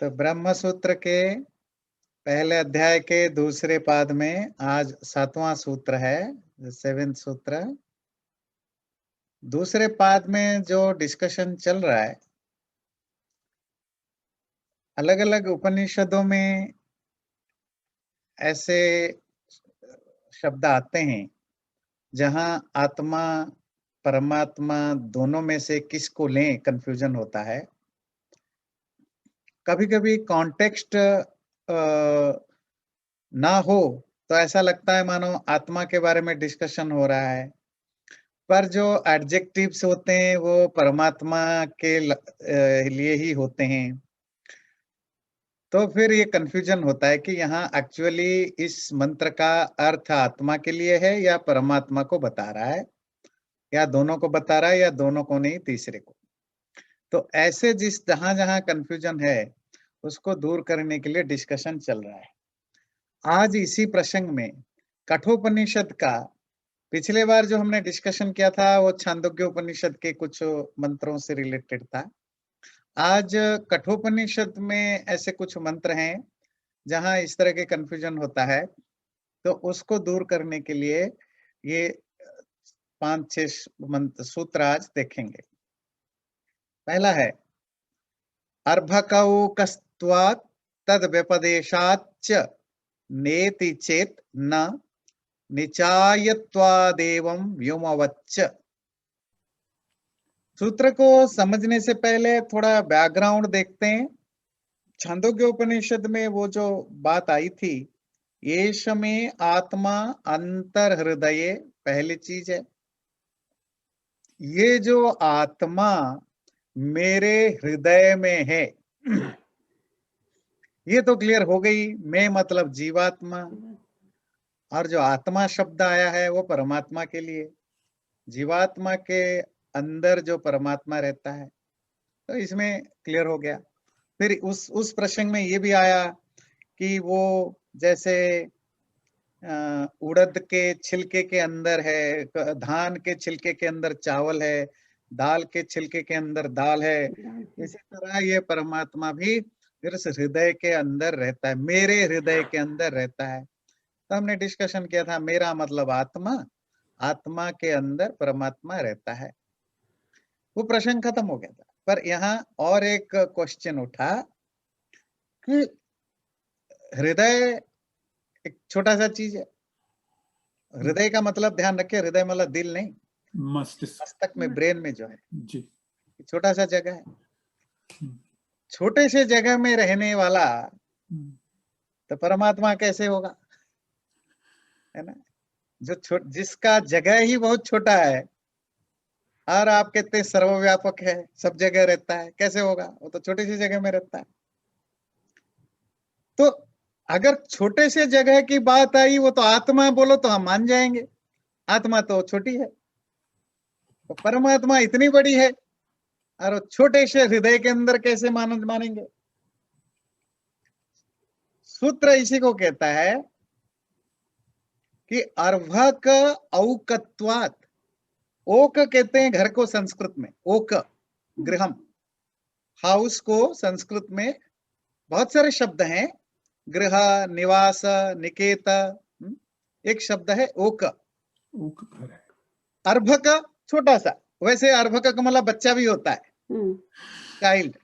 तो ब्रह्म सूत्र के पहले अध्याय के दूसरे पाद में आज 7वां सूत्र है, 7th सूत्र। दूसरे पाद में जो डिस्कशन चल रहा है, अलग अलग उपनिषदों में ऐसे शब्द आते हैं जहां आत्मा परमात्मा दोनों में से किसको लें, कंफ्यूजन होता है। कभी कभी कॉन्टेक्स्ट ना हो तो ऐसा लगता है मानो आत्मा के बारे में डिस्कशन हो रहा है, पर जो एडजेक्टिव्स होते हैं वो परमात्मा के लिए ही होते हैं। तो फिर ये कंफ्यूजन होता है कि यहाँ एक्चुअली इस मंत्र का अर्थ आत्मा के लिए है या परमात्मा को बता रहा है, या दोनों को बता रहा है, या दोनों को नहीं, तीसरे को। तो ऐसे जिस जहां जहां कंफ्यूजन है उसको दूर करने के लिए डिस्कशन चल रहा है। आज इसी प्रसंग में कठोपनिषद का, पिछले बार जो हमने डिस्कशन किया था वो छांदोग्य उपनिषद के कुछ मंत्रों से रिलेटेड था। आज कठोपनिषद में ऐसे कुछ मंत्र हैं जहां इस तरह के कंफ्यूजन होता है, तो उसको दूर करने के लिए ये 5-6 मंत्र सूत्र आज देखेंगे। पहला है अर्भकौकस्त्वात् तद व्यपदेशाच्च नेति चेत न निचायत्वादेवं व्योमवच्च। सूत्र को समझने से पहले थोड़ा बैकग्राउंड देखते हैं। छांदोग्य उपनिषद में वो जो बात आई थी, येष में आत्मा अंतर हृदय, पहली चीज है। ये जो आत्मा मेरे हृदय में है ये तो क्लियर हो गई, मैं मतलब जीवात्मा, और जो आत्मा शब्द आया है वो परमात्मा के लिए। जीवात्मा के अंदर जो परमात्मा रहता है, तो इसमें क्लियर हो गया। फिर उस प्रसंग में ये भी आया कि वो जैसे उड़द के छिलके के अंदर है, धान के छिलके के अंदर चावल है, दाल के छिलके के अंदर दाल है, इसी तरह ये परमात्मा भी फिर हृदय के अंदर रहता है, मेरे हृदय के अंदर रहता है। तो हमने डिस्कशन किया था, मेरा मतलब आत्मा, आत्मा के अंदर परमात्मा रहता है। वो प्रश्न खत्म हो गया था। पर यहाँ और एक क्वेश्चन उठा कि हृदय एक छोटा सा चीज है। हृदय का मतलब ध्यान रखिए, हृदय मतलब दिल नहीं, मस्तक में, ब्रेन में जो है जी, छोटा सा जगह है। छोटे से जगह में रहने वाला तो परमात्मा कैसे होगा, है ना? जो जिसका जगह ही बहुत छोटा है और आप कहते हैं सर्वव्यापक है, सब जगह रहता है, कैसे होगा? वो तो छोटी सी जगह में रहता है। तो अगर छोटे से जगह की बात आई, वो तो आत्मा बोलो तो हम मान जाएंगे, आत्मा तो छोटी है। तो परमात्मा इतनी बड़ी है और छोटे से हृदय के अंदर कैसे मानेंगे? सूत्र इसी को कहता है कि अर्भक औकत्वात्, ओक कहते हैं घर को संस्कृत में, ओक गृहम, हाउस को संस्कृत में बहुत सारे शब्द हैं, गृह, निवास, निकेत, एक शब्द है ओक। अर्भक छोटा सा, वैसे अर्भक का मतलब बच्चा भी होता है, चाइल्ड।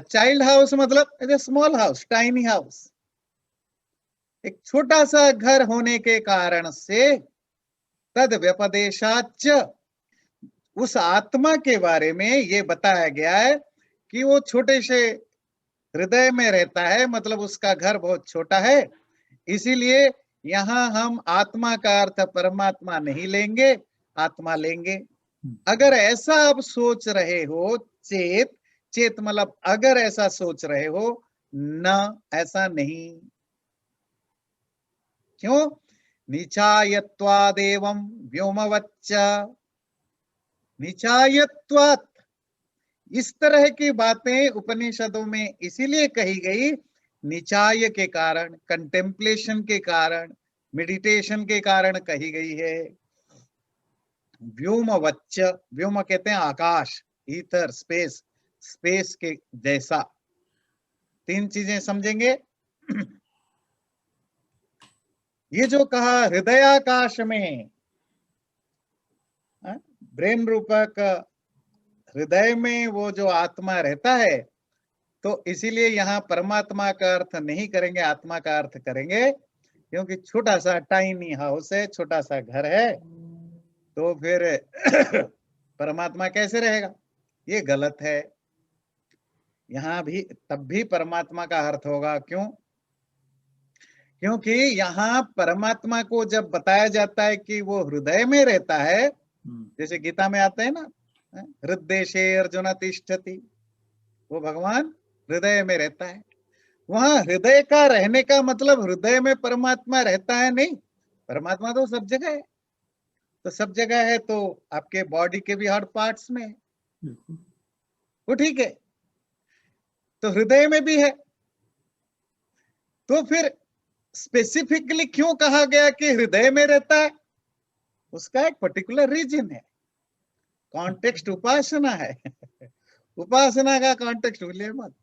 चाइल्ड हाउस मतलब स्मॉल हाउस, टाइनी हाउस, एक छोटा सा घर होने के कारण से तद व्यपदेशाच, उस आत्मा के बारे में ये बताया गया है कि वो छोटे से हृदय में रहता है, मतलब उसका घर बहुत छोटा है। इसीलिए यहाँ हम आत्मा का अर्थ परमात्मा नहीं लेंगे, आत्मा लेंगे। अगर ऐसा आप सोच रहे हो, चेत, चेत मतलब अगर ऐसा सोच रहे हो, न ऐसा नहीं। क्यों? निचायत्वादेवं व्योमवच्च, निचायत्वात्, इस तरह की बातें उपनिषदों में इसीलिए कही गई, निचाय के कारण, कंटेम्पलेशन के कारण, मेडिटेशन के कारण कही गई है। व्योमवच्च, व्योम कहते हैं आकाश, ईथर, स्पेस, स्पेस के जैसा। 3 चीजें समझेंगे। ये जो कहा हृदयाकाश में, ब्रेन रूपक हृदय में वो जो आत्मा रहता है, तो इसीलिए यहाँ परमात्मा का अर्थ नहीं करेंगे, आत्मा का अर्थ करेंगे, क्योंकि छोटा सा टाइनी हाउस है, छोटा सा घर है, तो फिर परमात्मा कैसे रहेगा? ये गलत है। यहाँ भी तब भी परमात्मा का अर्थ होगा। क्यों? क्योंकि यहाँ परमात्मा को जब बताया जाता है कि वो हृदय में रहता है, जैसे गीता में आता है ना, हृदयेशे अर्जुन तिष्ठति, वो भगवान हृदय में रहता है। वहां हृदय का रहने का मतलब हृदय में परमात्मा रहता है नहीं, परमात्मा तो सब जगह है। तो सब जगह है तो आपके बॉडी के भी हर पार्ट्स में है, वो ठीक है, तो हृदय में भी है। तो फिर स्पेसिफिकली क्यों कहा गया कि हृदय में रहता है? उसका एक पर्टिकुलर रीजन है, कॉन्टेक्स्ट उपासना है। उपासना का कॉन्टेक्स्ट भूलिए मत।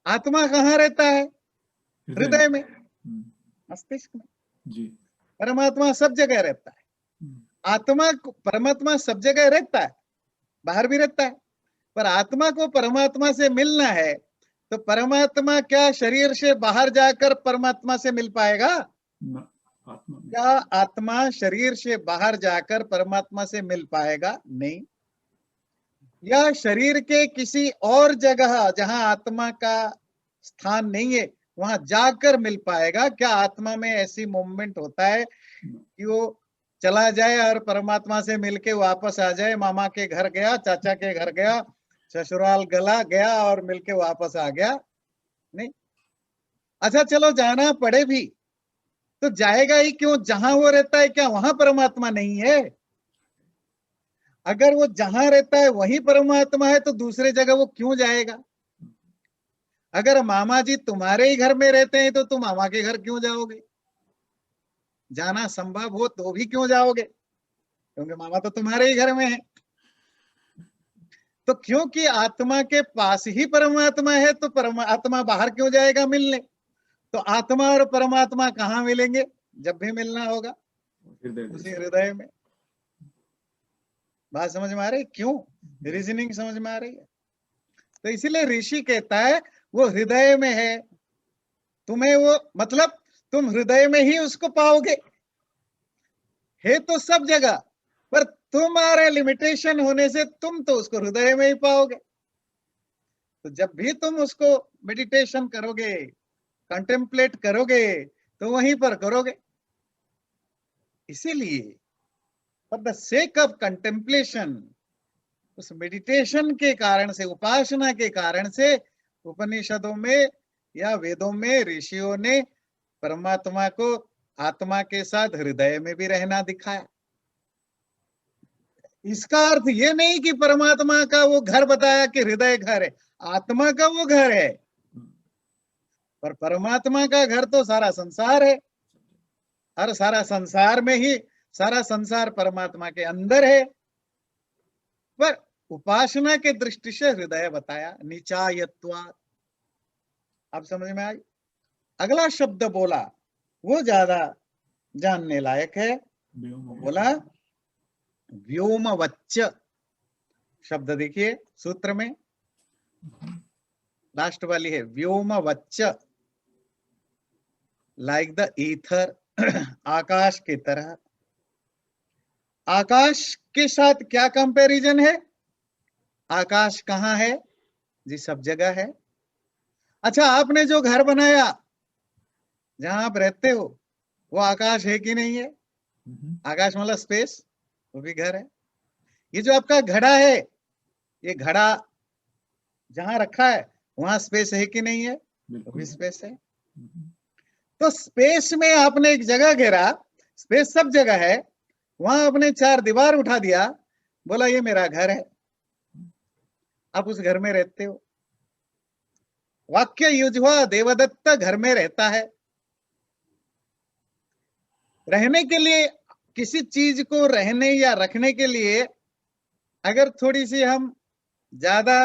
आत्मा कहाँ रहता है? हृदय में, मस्तिष्क में जी। परमात्मा सब जगह रहता है। आत्मा को परमात्मा सब जगह रहता है, बाहर भी रहता है, पर आत्मा को परमात्मा से मिलना है, तो परमात्मा क्या शरीर से बाहर जाकर परमात्मा से मिल पाएगा? क्या आत्मा शरीर से बाहर जाकर परमात्मा से मिल पाएगा? नहीं। या शरीर के किसी और जगह जहां आत्मा का स्थान नहीं है, वहां जाकर मिल पाएगा? क्या आत्मा में ऐसी मूवमेंट होता है कि वो चला जाए और परमात्मा से मिलके वापस आ जाए? मामा के घर गया, चाचा के घर गया, ससुराल गला गया और मिलके वापस आ गया? नहीं। अच्छा चलो जाना पड़े भी तो जाएगा ही क्यों? जहां वो रहता है क्या वहां परमात्मा नहीं है? अगर वो जहां रहता है वही परमात्मा है तो दूसरे जगह वो क्यों जाएगा? अगर मामा जी तुम्हारे ही घर में रहते हैं तो तुम मामा के घर क्यों जाओगे? जाना संभव हो तो भी क्यों जाओगे? क्योंकि मामा तो तुम्हारे ही घर में है। तो क्योंकि आत्मा के पास ही परमात्मा है तो परमात्मा बाहर क्यों जाएगा मिलने? तो आत्मा और परमात्मा कहाँ मिलेंगे जब भी मिलना होगा? उसी हृदय में। बात समझ में आ रही? क्यों रीजनिंग समझ में आ रही है? तो इसीलिए ऋषि कहता है वो हृदय में है, तुम्हें वो मतलब तुम हृदय में ही उसको पाओगे, है तो सब जगह, पर तुम्हारे लिमिटेशन होने से तुम तो उसको हृदय में ही पाओगे। तो जब भी तुम उसको मेडिटेशन करोगे, कंटेम्पलेट करोगे, तो वहीं पर करोगे। इसीलिए for the sake of contemplation, उस मेडिटेशन के कारण से, उपासना के कारण से उपनिषदों में या वेदों में ऋषियों ने परमात्मा को आत्मा के साथ हृदय में भी रहना दिखाया। इसका अर्थ ये नहीं कि परमात्मा का वो घर बताया कि हृदय घर है, आत्मा का वो घर है, पर परमात्मा का घर तो सारा संसार है, और सारा संसार में ही सारा संसार परमात्मा के अंदर है। पर उपासना के दृष्टि से हृदय बताया, निचायत्वात्। अब समझ में आई? अगला शब्द बोला वो ज्यादा जानने लायक है, बोला व्योमवच्च। शब्द देखिए सूत्र में लास्ट वाली है व्योमवच्च, लाइक द ईथर, आकाश की तरह। आकाश के साथ क्या कंपैरिजन है? आकाश कहाँ है जी? सब जगह है। अच्छा आपने जो घर बनाया जहां आप रहते हो वो आकाश है कि नहीं है? आकाश मतलब स्पेस, वो भी घर है। ये जो आपका घड़ा है, ये घड़ा जहां रखा है वहां स्पेस है कि नहीं है? वो भी स्पेस है। तो स्पेस में आपने एक जगह घेरा, स्पेस सब जगह है, वहां आपने 4 दीवार उठा दिया, बोला ये मेरा घर है, आप उस घर में रहते हो। वाक्य यूज हुआ देवदत्त घर में रहता है। रहने के लिए, किसी चीज को रहने या रखने के लिए अगर थोड़ी सी हम ज्यादा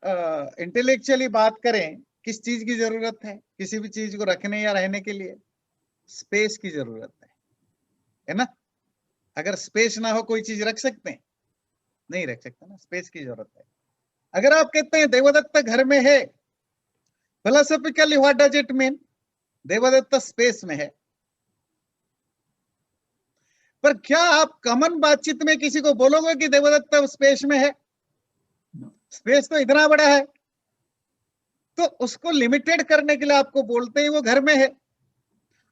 इंटेलेक्चुअली बात करें, किस चीज की जरूरत है किसी भी चीज को रखने या रहने के लिए? स्पेस की जरूरत है ना? अगर स्पेस ना हो कोई चीज रख सकते हैं? नहीं रख सकते ना, स्पेस की जरूरत है। अगर आप कहते हैं देवदत्त घर में है, philosophically what does it mean? Devadatta space में है। पर क्या आप कॉमन बातचीत में किसी को बोलोगे कि देवदत्त स्पेस में है? स्पेस तो इतना बड़ा है, तो उसको लिमिटेड करने के लिए आपको बोलते हैं वो घर में है।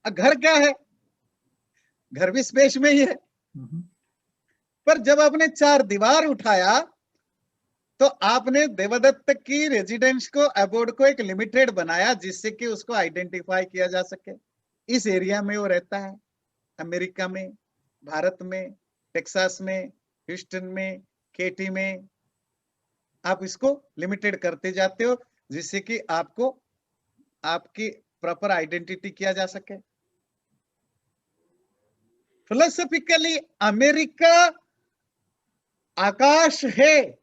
घर क्या है? घर भी स्पेस में ही है। पर जब आपने चार दीवार उठाया तो आपने देवदत्त की रेजिडेंस को, अबोर्ड को एक लिमिटेड बनाया, जिससे कि उसको आइडेंटिफाई किया जा सके। इस एरिया में वो रहता है, अमेरिका में, भारत में, टेक्सास में, ह्यूस्टन में, केटी में। आप इसको लिमिटेड करते जाते हो जिससे कि आपको आपकी प्रॉपर आइडेंटिटी किया जा सके। फिलोसॉफिकली अमेरिका आकाश है,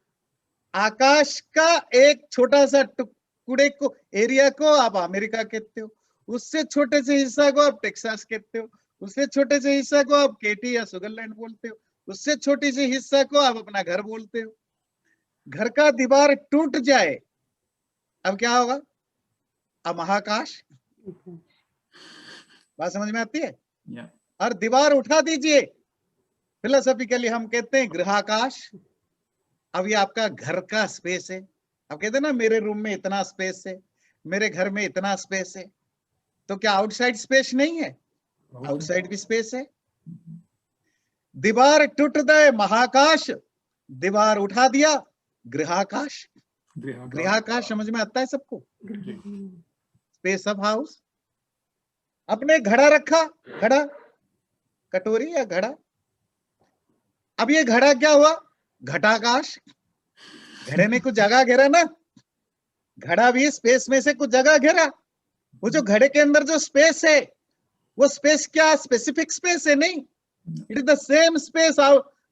आकाश का एक छोटा सा टुकड़े को, एरिया को आप अमेरिका कहते हो, उससे छोटे से हिस्सा को आप टेक्सास कहते हो, उससे छोटे से हिस्सा को आप केटी या सुगरलैंड बोलते हो, उससे छोटी सी हिस्सा को आप अपना घर बोलते हो। घर का दीवार टूट जाए, अब क्या होगा? अब महाकाश। बात समझ में आती है? और दीवार उठा दीजिए, फिलोसॉफिकली हम कहते हैं गृहाकाश। अब ये आपका घर का स्पेस है। अब कहते हैं ना मेरे रूम में इतना स्पेस है, मेरे घर में इतना स्पेस है, तो क्या आउटसाइड स्पेस नहीं है? आउटसाइड भी स्पेस है। दीवार टूट गए महाकाश, दीवार उठा दिया गृहाकाश। गृहाकाश समझ में आता है सबको? Space of house. अपने घड़ा रखा, घड़ा, कटोरी या घड़ा। अब ये घड़ा क्या हुआ? घटाकाश। घड़े ने कुछ जगह घेरा ना, घड़ा भी स्पेस में से कुछ जगह घेरा। वो जो घड़े के अंदर जो स्पेस है, वो स्पेस क्या स्पेसिफिक स्पेस है? नहीं, it is the same space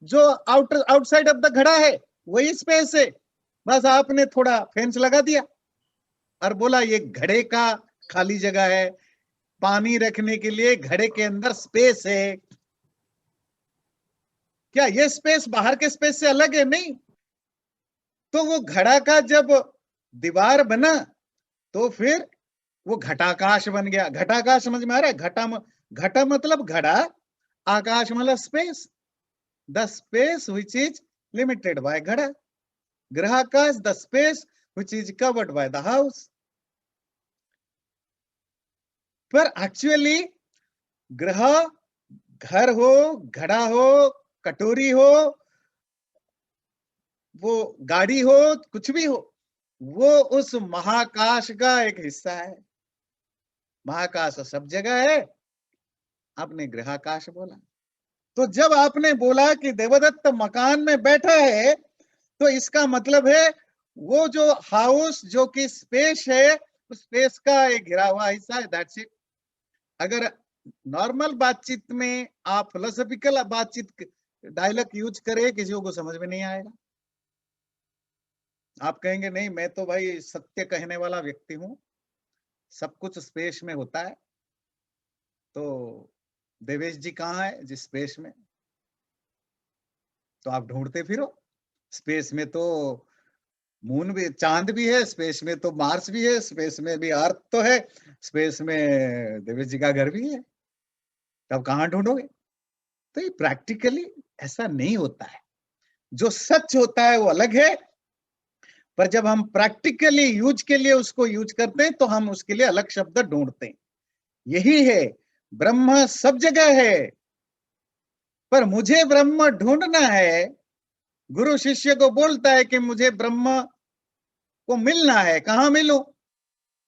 जो आउटसाइड ऑफ द घड़ा है, वही स्पेस है। बस आपने थोड़ा फेंस लगा दिया और बोला ये घड़े का खाली जगह है, पानी रखने के लिए घड़े के अंदर स्पेस है। क्या ये स्पेस बाहर के स्पेस से अलग है? नहीं। तो वो घड़ा का जब दीवार बना तो फिर वो घटाकाश बन गया। घटाकाश समझ में आ रहा है? घटा मतलब घड़ा, आकाश मतलब space, the space which is limited by घड़ा। गृहाकाश, the space which is covered by the house. पर एक्चुअली ग्रह, घर हो, घड़ा हो, कटोरी हो, वो गाड़ी हो, कुछ भी हो, वो उस महाकाश का एक हिस्सा है। महाकाश सब जगह है, आपने गृहाकाश बोला। तो जब आपने बोला कि देवदत्त मकान में बैठा है, तो इसका मतलब है वो जो हाउस, जो कि स्पेस है, उस स्पेस का एक घिरा हुआ हिस्सा है, दैट्स इट। अगर नॉर्मल बातचीत में आप फिलोसॉफिकल बातचीत डायलॉग यूज करें, किसी को समझ में नहीं आएगा। आप कहेंगे नहीं, मैं तो भाई सत्य कहने वाला व्यक्ति हूं, सब कुछ स्पेस में होता है। तो देवेश जी कहाँ है जिस स्पेस में? तो आप ढूंढते फिरो। स्पेस में तो मून भी, चांद भी है, स्पेस में तो मार्स भी है, स्पेस में भी अर्थ तो है, स्पेस में देवेश जी का घर भी है। तब कहाँ ढूंढोगे? तो ये प्रैक्टिकली ऐसा नहीं होता है। जो सच होता है वो अलग है, पर जब हम प्रैक्टिकली यूज के लिए उसको यूज करते हैं तो हम उसके लिए अलग शब्द ढूंढते हैं। यही है, ब्रह्म सब जगह है, पर मुझे ब्रह्म ढूंढना है। गुरु शिष्य को बोलता है कि मुझे ब्रह्म को मिलना है, कहां मिलूं?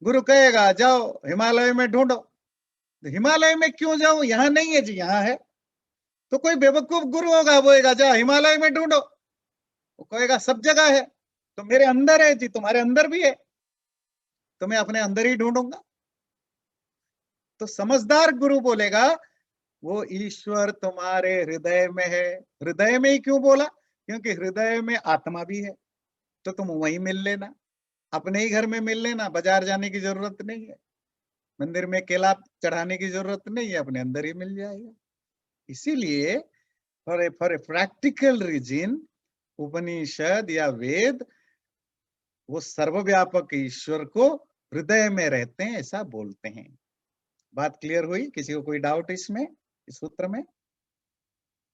गुरु कहेगा जाओ हिमालय में ढूंढो। तो हिमालय में क्यों जाऊं? यहां नहीं है जी, यहां है। तो कोई बेवकूफ गुरु होगा, बोलेगा जाओ हिमालय में ढूंढो। वो कहेगा सब जगह है। तो मेरे अंदर है जी, तुम्हारे अंदर भी है, तो मैं अपने अंदर ही ढूंढूंगा। तो समझदार गुरु बोलेगा वो ईश्वर तुम्हारे हृदय में है। हृदय में ही क्यों बोला? क्योंकि हृदय में आत्मा भी है, तो तुम वहीं मिल लेना। अपने ही घर में मिल लेना, बाजार जाने की जरूरत नहीं है, मंदिर में केला चढ़ाने की जरूरत नहीं है, अपने अंदर ही मिल जाएगा। इसीलिए फॉर ए प्रैक्टिकल रीजन उपनिषद या वेद वो सर्वव्यापक ईश्वर को हृदय में रहते हैं ऐसा बोलते हैं। बात क्लियर हुई? किसी को कोई डाउट इसमें, इस सूत्र में?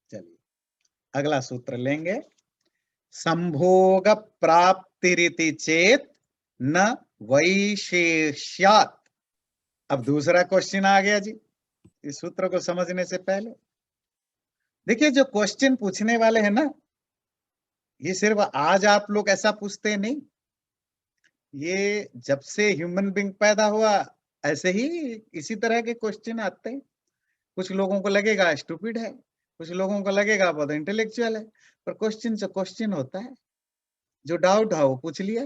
चलिए अगला सूत्र लेंगे। संभोग प्राप्तिरिति चेत न वैशेष्यात्। अब दूसरा क्वेश्चन आ गया जी इस सूत्र को समझने से पहले। देखिए जो क्वेश्चन पूछने वाले हैं ना, ये सिर्फ आज आप लोग ऐसा पूछते नहीं, ये जब से ह्यूमन बीइंग पैदा हुआ ऐसे ही इसी तरह के क्वेश्चन आते हैं। कुछ लोगों को लगेगा स्टूपिड है, कुछ लोगों को लगेगा बहुत इंटेलेक्चुअल है, पर क्वेश्चन से क्वेश्चन होता है। जो डाउट है वो पूछ लिया।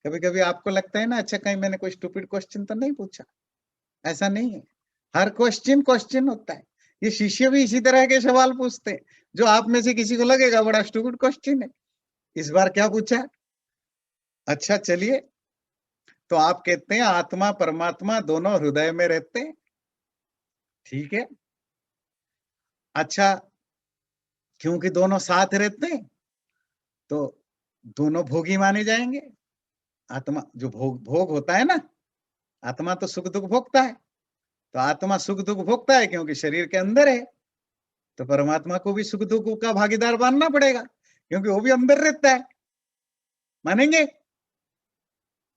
कभी कभी आपको लगता है ना, अच्छा कहीं मैंने कोई स्टूपिड क्वेश्चन तो नहीं पूछा, ऐसा नहीं है। हर क्वेश्चन क्वेश्चन होता है। ये शिष्य भी इसी तरह के सवाल पूछते हैं, जो आप में से किसी को लगेगा बड़ा स्टूपिड क्वेश्चन है। इस बार क्या पूछा? अच्छा चलिए, तो आप कहते हैं आत्मा परमात्मा दोनों हृदय में रहते हैं, ठीक है। अच्छा, क्योंकि दोनों साथ रहते हैं तो दोनों भोगी माने जाएंगे। आत्मा जो भोग होता है ना, आत्मा तो सुख दुख भोगता है, तो आत्मा सुख दुख भोगता है क्योंकि शरीर के अंदर है, तो परमात्मा को भी सुख दुख का भागीदार मानना पड़ेगा क्योंकि वो भी अंदर रहता है। मानेंगे?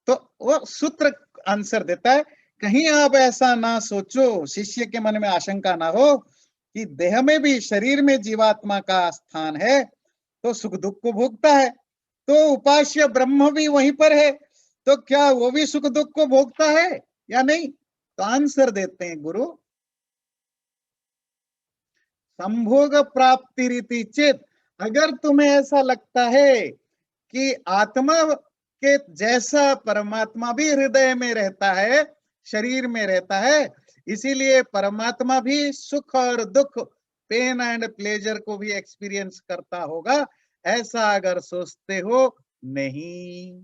तो वो सूत्र आंसर देता है। कहीं आप ऐसा ना सोचो, शिष्य के मन में आशंका ना हो कि देह में भी, शरीर में जीवात्मा का स्थान है तो सुख दुख को भोगता है, तो उपास्य ब्रह्म भी वहीं पर है, तो क्या वो भी सुख दुख को भोगता है या नहीं? तो आंसर देते हैं गुरु, संभोग प्राप्ति रीति चेत। अगर तुम्हें ऐसा लगता है कि आत्मा के जैसा परमात्मा भी हृदय में रहता है, शरीर में रहता है, इसीलिए परमात्मा भी सुख और दुख, पेन एंड प्लेजर को भी एक्सपीरियंस करता होगा, ऐसा अगर सोचते हो, नहीं।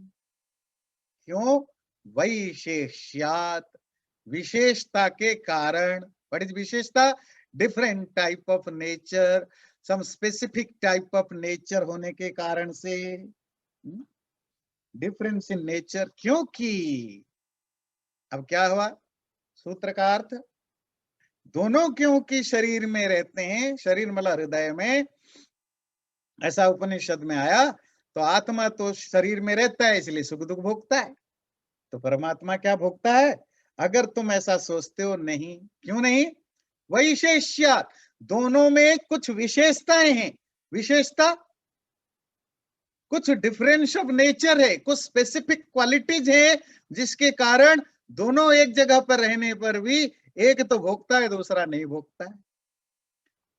क्यों? वैशेष्यात्, विशेषता के कारण। व्हाट इज विशेषता? Different type of nature, some specific type of nature होने के कारण से, डिफरेंस इन नेचर। क्योंकि अब क्या हुआ सूत्र का अर्थ? दोनों क्योंकि शरीर में रहते हैं, शरीर मतलब हृदय में, ऐसा उपनिषद में आया, तो आत्मा तो शरीर में रहता है इसलिए सुख दुख भोगता है, तो परमात्मा क्या भोगता है? अगर तुम ऐसा सोचते हो, नहीं। क्यों नहीं? वैशेष्य, दोनों में कुछ विशेषताएं हैं। विशेषता कुछ डिफरेंस ऑफ नेचर है, कुछ स्पेसिफिक क्वालिटीज है, जिसके कारण दोनों एक जगह पर रहने पर भी एक तो भोगता है दूसरा नहीं भोगता है।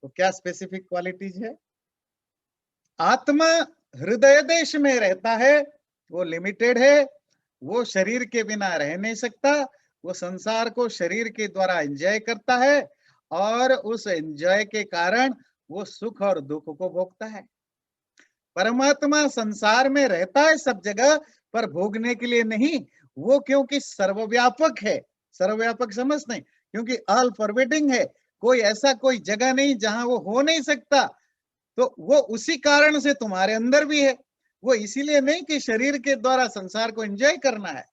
तो क्या स्पेसिफिक क्वालिटीज है? आत्मा हृदय देश में रहता है, वो लिमिटेड है, वो शरीर के बिना रह नहीं सकता, वो संसार को शरीर के द्वारा एंजॉय करता है और उस एंजॉय के कारण वो सुख और दुख को भोगता है। परमात्मा संसार में रहता है सब जगह, पर भोगने के लिए नहीं। वो क्योंकि सर्वव्यापक है, सर्वव्यापक समझते हैं, क्योंकि ऑल परवेडिंग है, कोई ऐसा कोई जगह नहीं जहां वो हो नहीं सकता, तो वो उसी कारण से तुम्हारे अंदर भी है। वो इसीलिए नहीं कि शरीर के द्वारा संसार को एंजॉय करना है,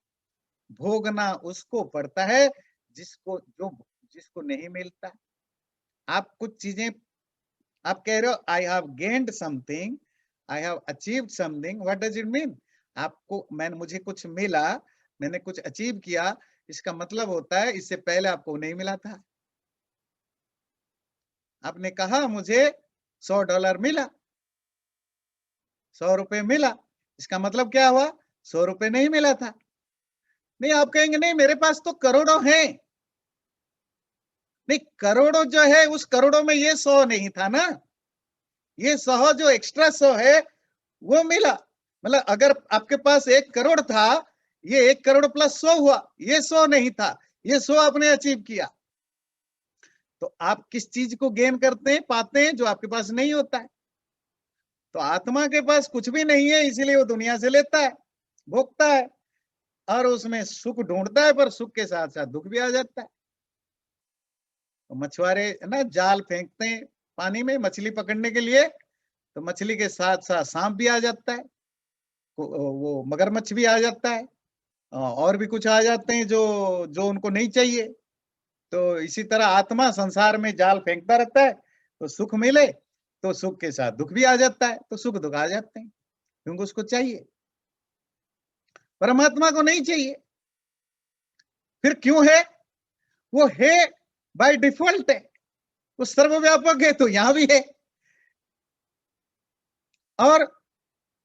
भोगना उसको पड़ता है जिसको नहीं मिलता। आप कुछ चीजें, आप कह रहे हो I have gained something, I have achieved something, what does it mean? आपको मुझे कुछ मिला, मैंने कुछ अचीव किया, इसका मतलब होता है इससे पहले आपको नहीं मिला था। आपने कहा मुझे $100 मिला, 100 रुपए मिला, इसका मतलब क्या हुआ? 100 रुपए नहीं मिला था। नहीं, आप कहेंगे नहीं मेरे पास तो करोड़ों हैं। नहीं, करोड़ों जो है उस करोड़ों में ये 100 नहीं था ना, ये 100 जो एक्स्ट्रा 100 है वो मिला। मतलब अगर आपके पास 1 करोड़ था, ये 1 करोड़ प्लस 100 हुआ, ये 100 नहीं था, ये 100 आपने अचीव किया। तो आप किस चीज को गेन करते हैं, पाते हैं, जो आपके पास नहीं होता है। तो आत्मा के पास कुछ भी नहीं है, इसीलिए वो दुनिया से लेता है, भोगता है। और उसमें सुख ढूंढता है, पर सुख के साथ साथ दुख भी आ जाता है। तो मछुआरे ना जाल फेंकते हैं पानी में मछली पकड़ने के लिए, तो मछली के साथ साथ सांप भी आ जाता है, वो मगरमच्छ भी आ जाता है, और भी कुछ आ जाते हैं जो जो उनको नहीं चाहिए। तो इसी तरह आत्मा संसार में जाल फेंकता रहता है, तो सुख मिले तो सुख के साथ दुख भी आ जाता है, तो सुख दुख आ जाते हैं, क्योंकि उसको चाहिए। परमात्मा को नहीं चाहिए। फिर क्यों है? वो है बाय डिफॉल्ट है, वो सर्वव्यापक है, तो यहां भी है। और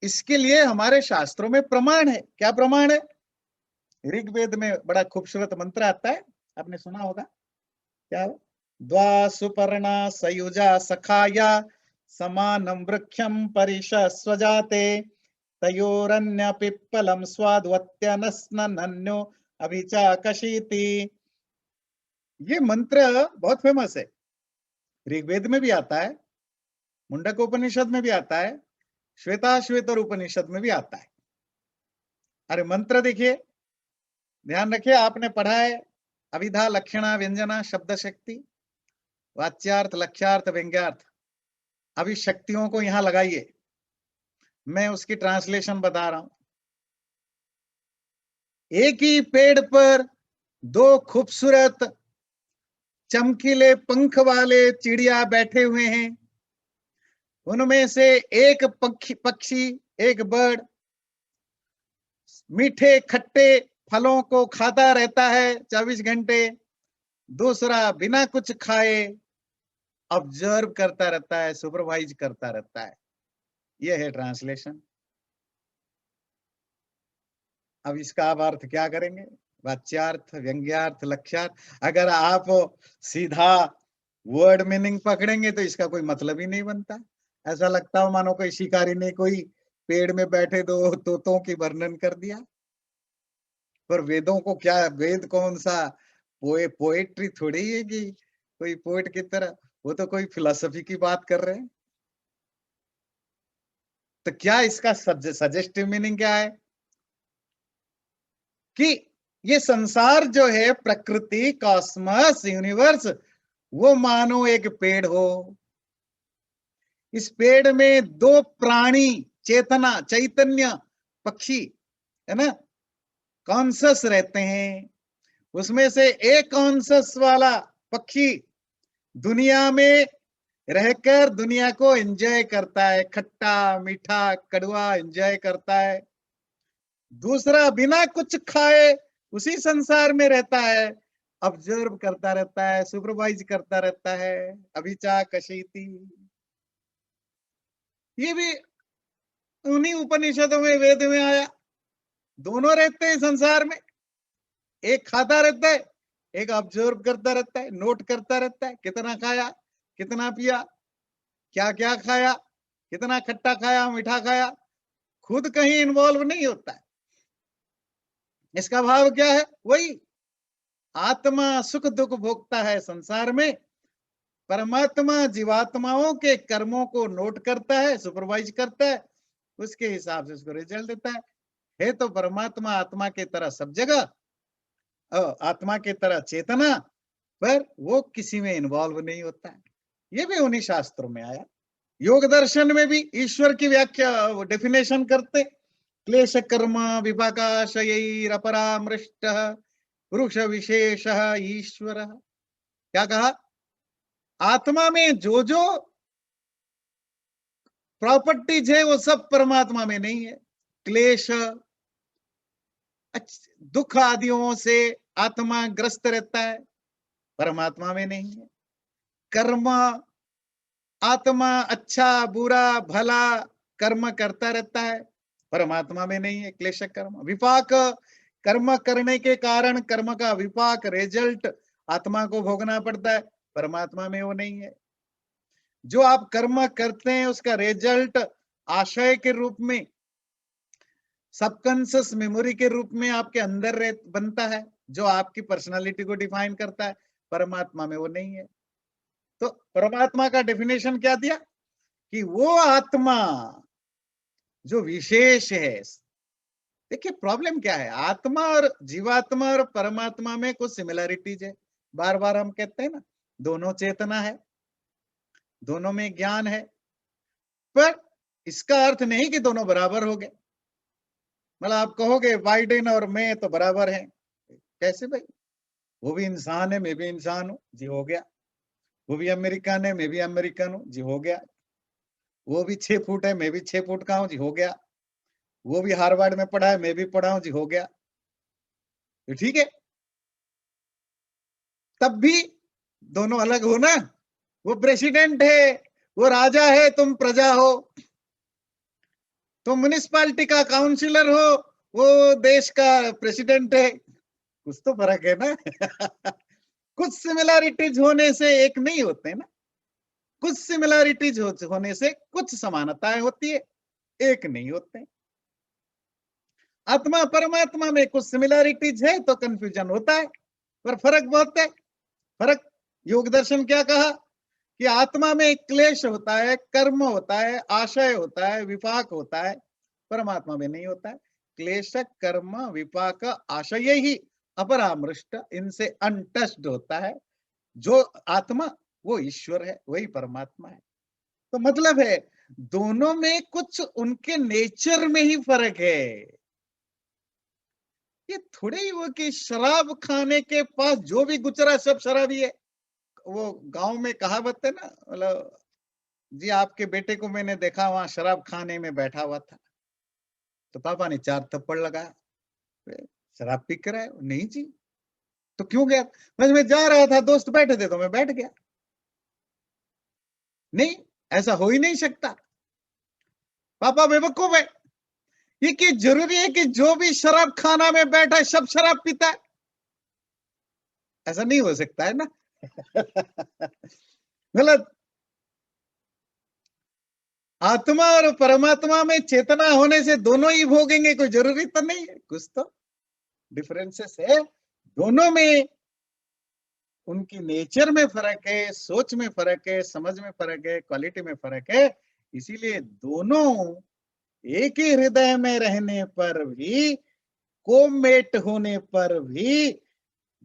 इसके लिए हमारे शास्त्रों में प्रमाण है। क्या प्रमाण है? ऋग्वेद में बड़ा खूबसूरत मंत्र आता है, आपने सुना होगा। क्या है? द्वा सुपर्णा सयुजा सखाया समानं वृक्षं परिशस्वजाते तयोरन्य पिप्पलम स्वाद्वत्यनस्नन्यो अभिचाकशीति। ये मंत्र बहुत फेमस है, ऋग्वेद में भी आता है, मुंडक उपनिषद में भी आता है, श्वेताश्वेतर उपनिषद में भी आता है। अरे मंत्र देखिए, ध्यान रखिए, आपने पढ़ा है अभिधा लक्षणा व्यंजना शब्द शक्ति, वाच्यार्थ लक्ष्यार्थ व्यंग्यार्थ। अभी शक्तियों को यहां लगाइए, मैं उसकी ट्रांसलेशन बता रहा हूं। एक ही पेड़ पर दो खूबसूरत चमकीले पंख वाले चिड़िया बैठे हुए हैं। उनमें से एक पक्षी एक बर्ड मीठे खट्टे फलों को खाता रहता है 24 घंटे, दूसरा बिना कुछ खाए ऑब्जर्व करता रहता है, सुपरवाइज करता रहता है। यह है ट्रांसलेशन। अब इसका आप अर्थ क्या करेंगे? वाच्यार्थ व्यंग्यार्थ लक्ष्यार्थ। अगर आप सीधा वर्ड मीनिंग पकड़ेंगे तो इसका कोई मतलब ही नहीं बनता। ऐसा लगता हो मानो कोई शिकारी ने कोई पेड़ में बैठे दो तोतों की वर्णन कर दिया। पर वेदों को क्या, वेद कौन सा पोएट्री थोड़ी है कि कोई पोएट की तरह, वो तो कोई फिलोसफी की बात कर रहे हैं। तो क्या इसका सजेस्टिव मीनिंग क्या है? कि ये संसार जो है, प्रकृति, कॉस्मस, यूनिवर्स, वो मानो एक पेड़ हो। इस पेड़ में दो प्राणी, चेतना, चैतन्य पक्षी, है ना, कॉन्सस रहते हैं। उसमें से एक कॉन्सस वाला पक्षी दुनिया में रहकर दुनिया को एंजॉय करता है, खट्टा मीठा कड़वा एंजॉय करता है। दूसरा बिना कुछ खाए उसी संसार में रहता है, ऑब्जर्व करता रहता है, सुपरवाइज करता रहता है, अभिचा कशीति। ये भी उन्हीं उपनिषदों में, वेद में आया। दोनों रहते हैं संसार में, एक खाता रहता है, एक ऑब्जर्व करता रहता है, नोट करता रहता है, कितना खाया, कितना पिया, क्या क्या खाया, कितना खट्टा खाया, मीठा खाया। खुद कहीं इन्वॉल्व नहीं होता है। इसका भाव क्या है? वही आत्मा सुख दुख भोगता है संसार में, परमात्मा जीवात्माओं के कर्मों को नोट करता है, सुपरवाइज करता है, उसके हिसाब से उसको रिजल्ट देता है तो परमात्मा आत्मा की तरह सब जगह, आत्मा की तरह चेतना, पर वो किसी में इन्वॉल्व नहीं होता है। ये भी उन्हीं शास्त्रों में आया। योग दर्शन में भी ईश्वर की व्याख्या, डेफिनेशन करते, क्लेश कर्म विपाकाशयैरपरामृष्ट पुरुष विशेष ईश्वर। क्या कहा? आत्मा में जो जो प्रॉपर्टीज है वो सब परमात्मा में नहीं है। क्लेश, दुख आदियों से आत्मा ग्रस्त रहता है, परमात्मा में नहीं है। कर्म, आत्मा अच्छा बुरा भला कर्म करता रहता है, परमात्मा में नहीं है क्लेश कर्म। विपाक, कर्म करने के कारण कर्म का विपाक रिजल्ट आत्मा को भोगना पड़ता है, परमात्मा में वो नहीं है। जो आप कर्म करते हैं उसका रिजल्ट आशय के रूप में, सबकॉन्शियस मेमोरी के रूप में आपके अंदर बनता है, जो आपकी पर्सनालिटी को डिफाइन करता है, परमात्मा में वो नहीं है। तो परमात्मा का डेफिनेशन क्या दिया? कि वो आत्मा जो विशेष है, देखिए प्रॉब्लम क्या है, आत्मा और जीवात्मा और परमात्मा में कुछ सिमिलरिटीज है। बार बार हम कहते हैं ना, दोनों चेतना है, दोनों में ज्ञान है, पर इसका अर्थ नहीं कि दोनों बराबर हो गए। मतलब आप कहोगे बाइडेन और मैं तो बराबर हैं, कैसे भाई? वो भी इंसान है, मैं भी इंसान हूं जी, हो गया। वो भी अमेरिकन है, मैं भी अमेरिकन हूं जी, हो गया। वो भी 6 फुट है, मैं भी 6 फुट का हूं जी, हो गया। वो भी हार्वर्ड में पढ़ा है, मैं भी पढ़ा हूं जी, हो गया। तो ठीक है, तब भी दोनों अलग हो ना। वो प्रेसिडेंट है, वो राजा है, तुम प्रजा हो। तुम म्युनिसिपालिटी का काउंसिलर हो, वो देश का प्रेसिडेंट है। कुछ तो फर्क है ना। कुछ सिमिलैरिटीज होने से एक नहीं होते ना, कुछ सिमिलैरिटीज होने से कुछ समानताएं होती है, एक नहीं होते। आत्मा परमात्मा में कुछ सिमिलैरिटीज है तो कंफ्यूजन होता है, पर फर्क बहुत है। फर्क, योग दर्शन क्या कहा कि आत्मा में क्लेश होता है, कर्म होता है, आशय होता है, विपाक होता है। परमात्मा में नहीं होता है। क्लेश, कर्म, विपाक, आशय ही अपरामृष्ट, इनसे अनटच्ड होता है। जो आत्मा वो ईश्वर है, वही परमात्मा है। तो मतलब है दोनों में कुछ उनके नेचर में ही फर्क है। ये थोड़े ही वो कि शराब खाने के पास जो भी गुजरा सब शराबी है। वो गांव में कहावत है ना, मतलब जी आपके बेटे को मैंने देखा वहां शराब खाने में बैठा हुआ था, तो पापा ने 4 थप्पड़ लगाया। शराब पी कर आए? नहीं जी। तो क्यों गया? बस मैं जा रहा था, दोस्त बैठे थे तो मैं बैठ गया। नहीं, ऐसा हो ही नहीं सकता। पापा बेवकूफ है। ये कि जरूरी है कि जो भी शराब खाना में बैठा है सब शराब पीता है? ऐसा नहीं हो सकता है ना। गलत। आत्मा और परमात्मा में चेतना होने से दोनों ही भोगेंगे, कोई जरूरी तो नहीं है। कुछ तो डिफरेंसेस है दोनों में। उनकी नेचर में फर्क है, सोच में फर्क है, समझ में फर्क है, क्वालिटी में फर्क है। इसीलिए दोनों एक ही हृदय में रहने पर भी, कोमेट होने पर भी,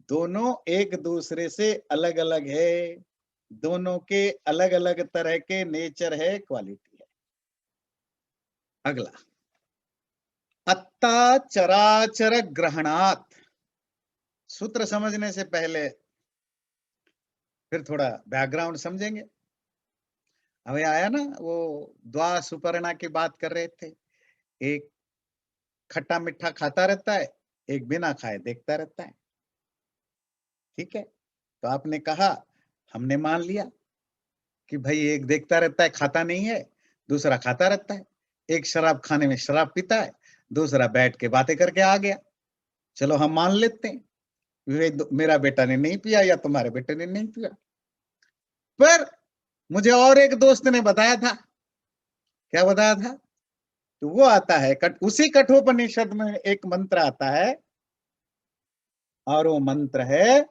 दोनों एक दूसरे से अलग अलग है। दोनों के अलग अलग तरह के नेचर है, क्वालिटी है। अगला, अत्ता चराचर ग्रहणात। सूत्र समझने से पहले फिर थोड़ा बैकग्राउंड समझेंगे। हमें आया ना वो द्वा सुपर्णा की बात कर रहे थे। एक खट्टा मीठा खाता रहता है, एक बिना खाए देखता रहता है। ठीक है, तो आपने कहा, हमने मान लिया कि भाई एक देखता रहता है, खाता नहीं है, दूसरा खाता रहता है। एक शराब खाने में शराब पीता है, दूसरा बैठ के बातें करके आ गया। चलो हम मान लेते हैं, मेरा बेटा ने नहीं पिया या तुम्हारे बेटे ने नहीं पिया। पर मुझे और एक दोस्त ने बताया था। क्या बताया था? तो वो आता है उसी कठोपनिषद में एक मंत्र आता है, और वो मंत्र है,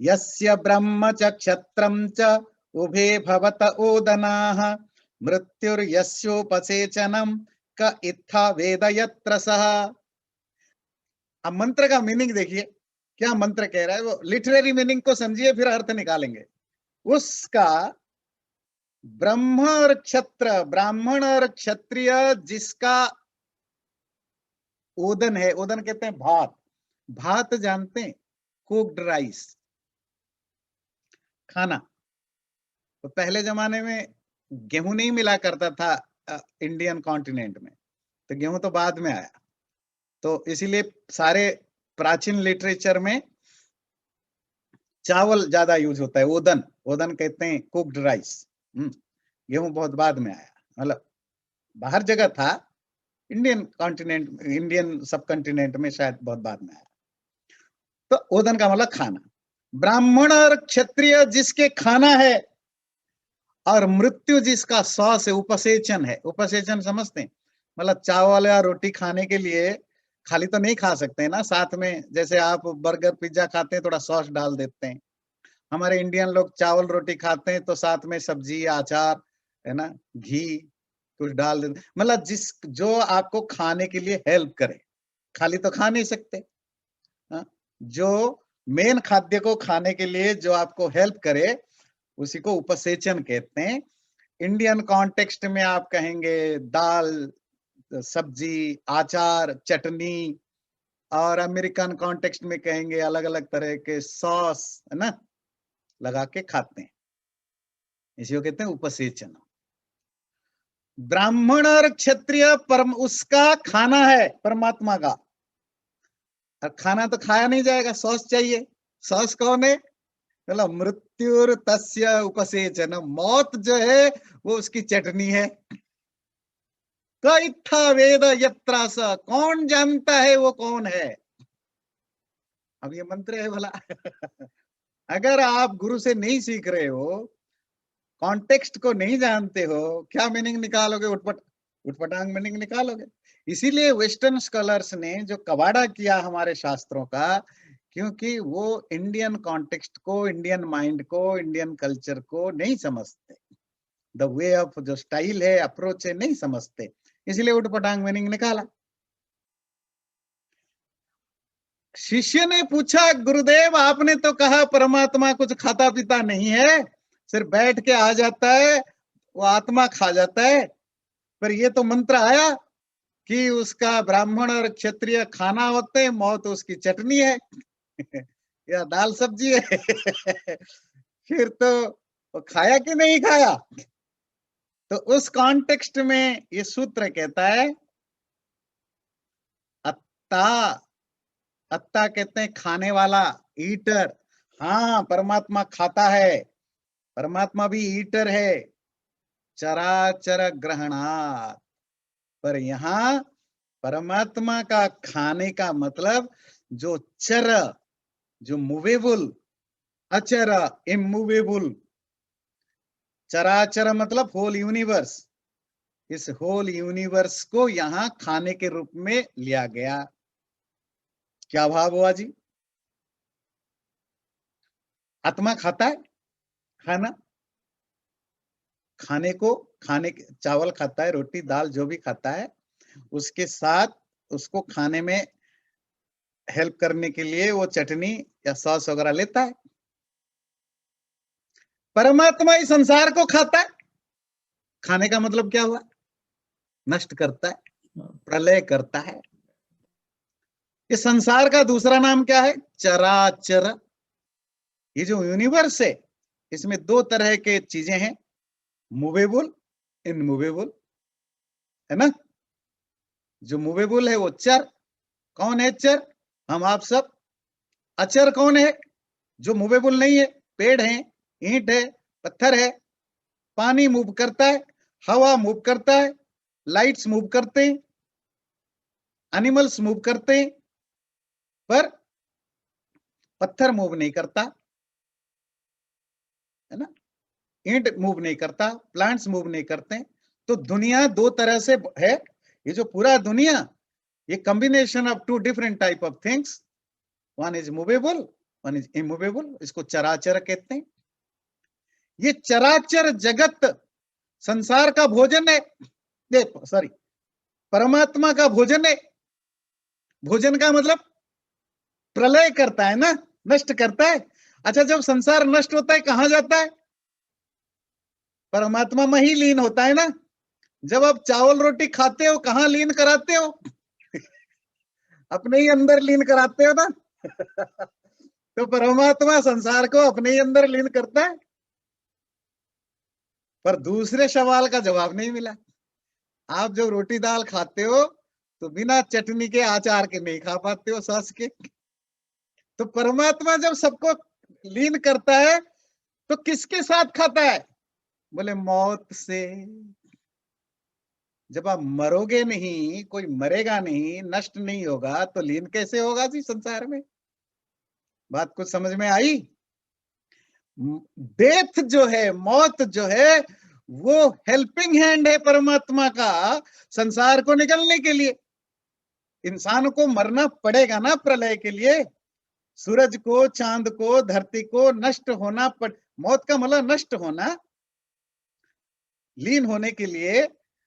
यस्य ब्रह्म च क्षत्रम च उभे भवत ओदनाः मृत्युर्यस्योपसेचनम क इत्था वेद यत्र सः। अब मंत्र का मीनिंग देखिए, क्या मंत्र कह रहा है। वो लिटरेरी मीनिंग को समझिए, फिर अर्थ निकालेंगे उसका। ब्रह्म और क्षत्र, ब्राह्मण और क्षत्रिय जिसका ओदन है, ओदन कहते हैं भात। भात जानते हैं, कुक्ड राइस, खाना। तो पहले जमाने में गेहूं नहीं मिला करता था इंडियन कॉन्टिनेंट में, तो गेहूं तो बाद में आया। तो इसीलिए सारे प्राचीन लिटरेचर में चावल ज्यादा यूज होता है। ओदन, ओदन कहते हैं कुक्ड राइस। गेहूं बहुत बाद में आया, मतलब बाहर जगह था, इंडियन कॉन्टिनेंट, इंडियन सब कॉन्टिनेंट में शायद बहुत बाद में आया। तो ओदन का मतलब खाना। ब्राह्मण और क्षत्रिय जिसके खाना है, और मृत्यु जिसका श्वास है, उपसेचन है। उपसेचन समझते हैं? मतलब चावल या रोटी खाने के लिए खाली तो नहीं खा सकते हैं ना, साथ में जैसे आप बर्गर पिज्जा खाते हैं, थोड़ा सॉस डाल देते हैं। हमारे इंडियन लोग चावल रोटी खाते हैं तो साथ में सब्जी, अचार, है ना, घी, कुछ डाल देते, मतलब जो आपको खाने के लिए हेल्प करे, खाली तो खा नहीं सकते। हाँ? जो मेन खाद्य को खाने के लिए जो आपको हेल्प करे उसी को उपसेचन कहते हैं। इंडियन कॉन्टेक्स्ट में आप कहेंगे दाल, सब्जी, अचार, चटनी, और अमेरिकन कॉन्टेक्स्ट में कहेंगे अलग अलग तरह के सॉस, है ना, लगा के खाते हैं, इसी को कहते हैं उपसेचन। ब्राह्मण और क्षत्रिय परम उसका खाना है परमात्मा का, और खाना तो खाया नहीं जाएगा, सॉस चाहिए। सॉस कौन है? मतलब मृत्युर तस्य उपसेचन, मौत जो है वो उसकी चटनी है। कइत्था वेद यत्रा स, कौन जानता है वो कौन है? अब ये मंत्र है भला। अगर आप गुरु से नहीं सीख रहे हो, कॉन्टेक्स्ट को नहीं जानते हो, क्या मीनिंग निकालोगे? उटपटांग मीनिंग निकालोगे। इसीलिए वेस्टर्न स्कॉलर्स ने जो कबाड़ा किया हमारे शास्त्रों का, क्योंकि वो इंडियन कॉन्टेक्स्ट को, इंडियन माइंड को, इंडियन कल्चर को नहीं समझते, द वे ऑफ जो स्टाइल है, अप्रोच है, नहीं समझते, इसलिए उटपटांग मीनिंग निकाला। शिष्य ने पूछा, गुरुदेव आपने तो कहा परमात्मा कुछ खाता पीता नहीं है, सिर्फ बैठ के आ जाता है, वो आत्मा खा जाता है, पर ये तो मंत्र आया कि उसका ब्राह्मण और क्षत्रिय खाना होते हैं, मौत उसकी चटनी है या दाल सब्जी है। फिर तो वो खाया कि नहीं खाया? तो उस कॉन्टेक्स्ट में ये सूत्र कहता है अत्ता, अत्ता कहते हैं खाने वाला, ईटर। हाँ, परमात्मा खाता है, परमात्मा भी ईटर है, चराचर ग्रहणात्। पर यहाँ परमात्मा का खाने का मतलब जो चर, जो मूवेबल, अचर, इमूवेबल, चराचर मतलब होल यूनिवर्स, इस होल यूनिवर्स को यहाँ खाने के रूप में लिया गया। क्या भाव हुआ जी? आत्मा खाता है खाना, खाने को, खाने चावल खाता है, रोटी दाल जो भी खाता है, उसके साथ उसको खाने में हेल्प करने के लिए वो चटनी या सॉस वगैरह लेता है। परमात्मा इस संसार को खाता है। खाने का मतलब क्या हुआ? नष्ट करता है, प्रलय करता है। इस संसार का दूसरा नाम क्या है? चराचर। ये जो यूनिवर्स है, इसमें दो तरह के चीजें हैं, मूवेबल, इनमूवेबल, है ना। जो मूवेबल है वो चर। कौन है चर? हम आप सब। अचर कौन है? जो मूवेबल नहीं है, पेड़ है, ईंट है, पत्थर है, पानी मूव करता है, हवा मूव करता है, लाइट्स मूव करते हैं, एनिमल्स मूव करते हैं, पर पत्थर मूव नहीं करता, है ना। ईंट मूव नहीं करता, प्लांट्स मूव नहीं करते। तो दुनिया दो तरह से है। ये जो पूरा दुनिया, ये combination of two different type of things, one is movable, one is immovable, इसको चराचर कहते हैं। ये चराचर जगत संसार का भोजन है, देखो सॉरी, परमात्मा का भोजन है। भोजन का मतलब प्रलय करता है ना, नष्ट करता है। अच्छा, जब संसार नष्ट होता है कहां जाता है? परमात्मा में ही लीन होता है ना। जब आप चावल रोटी खाते हो कहां लीन कराते हो? अपने ही अंदर लीन कराते हो ना। तो परमात्मा संसार को अपने ही अंदर लीन करता है। पर दूसरे सवाल का जवाब नहीं मिला। आप जब रोटी दाल खाते हो तो बिना चटनी के, अचार के नहीं खा पाते हो, सॉस के। तो परमात्मा जब सबको लीन करता है तो किसके साथ खाता है? बोले मौत से। जब आप मरोगे नहीं, कोई मरेगा नहीं, नष्ट नहीं होगा, तो लीन कैसे होगा जी संसार में? बात कुछ समझ में आई? डेथ जो है, मौत जो है, वो हेल्पिंग हैंड है परमात्मा का संसार को निकलने के लिए। इंसान को मरना पड़ेगा ना प्रलय के लिए। सूरज को, चांद को, धरती को नष्ट होना मौत का मतलब नष्ट होना, लीन होने के लिए